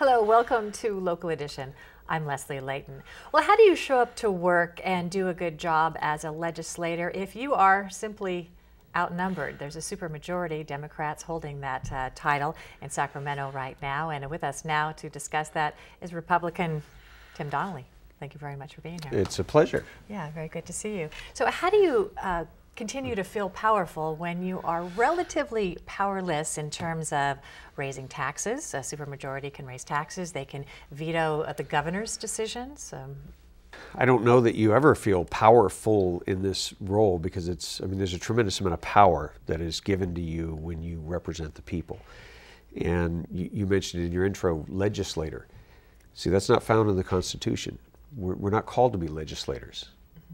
Hello, welcome to Local Edition. I'm Leslie Leyton. Well, how do you show up to work and do a good job as a legislator if you are simply outnumbered? There's a supermajority, Democrats holding that title in Sacramento right now. And with us now to discuss that is Republican Tim Donnelly. Thank you very much for being here. It's a pleasure. Yeah, very good to see you. So how do you continue to feel powerful when you are relatively powerless in terms of raising taxes? A supermajority can raise taxes. They can veto the governor's decisions. I don't know that you ever feel powerful in this role because there's a tremendous amount of power that is given to you when you represent the people. And you mentioned in your intro, legislator. See, that's not found in the Constitution. We're not called to be legislators.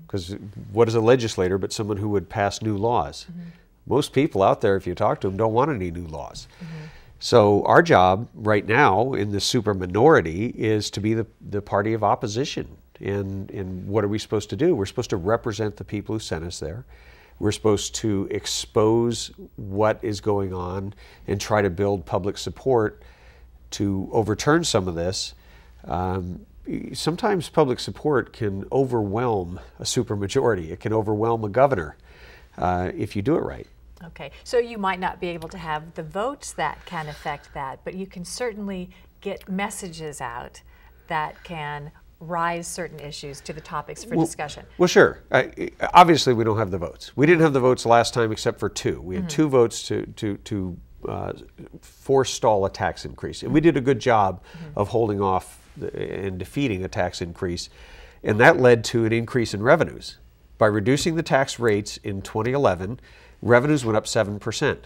Because what is a legislator but someone who would pass new laws? Most people out there, if you talk to them, don't want any new laws. So our job right now in the super minority is to be the party of opposition. And what are we supposed to do? We're supposed to represent the people who sent us there. We're supposed to expose what is going on and try to build public support to overturn some of this. Sometimes public support can overwhelm a supermajority. It can overwhelm a governor if you do it right. Okay, so you might not be able to have the votes that can affect that, but you can certainly get messages out that can rise certain issues to the topics for discussion. Well, sure. Obviously, we don't have the votes. We didn't have the votes last time except for two. We had two votes to forestall a tax increase. And we did a good job of holding off and defeating a tax increase, and that led to an increase in revenues. By reducing the tax rates in 2011, revenues went up 7%.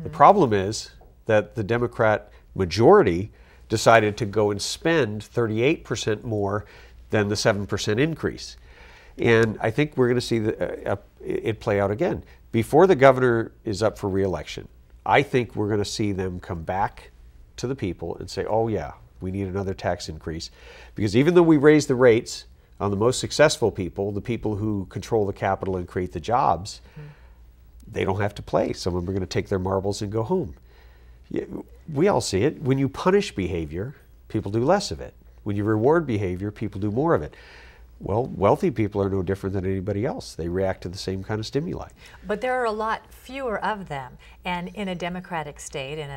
The problem is that the Democrat majority decided to go and spend 38% more than the 7% increase. And I think we're going to see it play out again. Before the governor is up for re-election, I think we're going to see them come back to the people and say, oh yeah, we need another tax increase. Because even though we raise the rates on the most successful people, the people who control the capital and create the jobs, they don't have to play. Some of them are going to take their marbles and go home. We all see it. When you punish behavior, people do less of it. When you reward behavior, people do more of it. Well, wealthy people are no different than anybody else. They react to the same kind of stimuli. But there are a lot fewer of them. And in a democratic state, in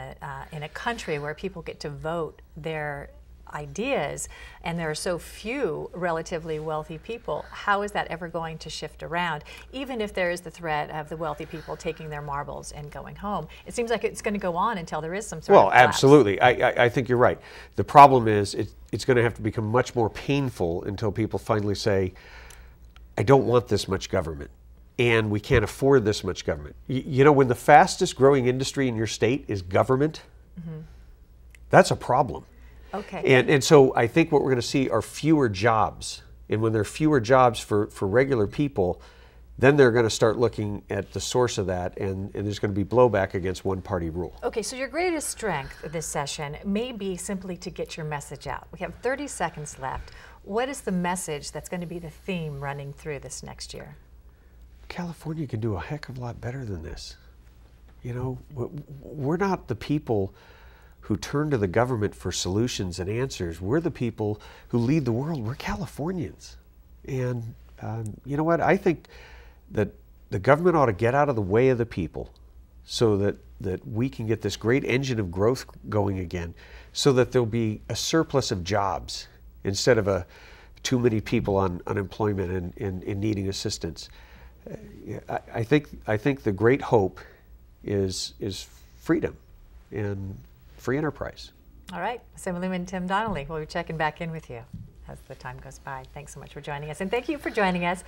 a country where people get to vote their ideas, and there are so few relatively wealthy people, how is that ever going to shift around? Even if there is the threat of the wealthy people taking their marbles and going home, it seems like it's going to go on until there is some sort of collapse. Absolutely. I think you're right. The problem is it's going to have to become much more painful until people finally say, I don't want this much government, and we can't afford this much government. You know, when the fastest growing industry in your state is government, that's a problem. Okay. And so I think what we're going to see are fewer jobs. And when there are fewer jobs for regular people, then they're going to start looking at the source of that, and there's going to be blowback against one-party rule. Okay, so your greatest strength this session may be simply to get your message out. We have 30 seconds left. What is the message that's going to be the theme running through this next year? California can do a heck of a lot better than this. You know, we're not the people who turn to the government for solutions and answers. We're the people who lead the world. We're Californians. And you know what? I think that the government ought to get out of the way of the people so that we can get this great engine of growth going again, so that there'll be a surplus of jobs instead of too many people on unemployment and needing assistance. I think the great hope is freedom and free enterprise. All right, Assemblyman Tim Donnelly, we'll be checking back in with you as the time goes by. Thanks so much for joining us, and thank you for joining us.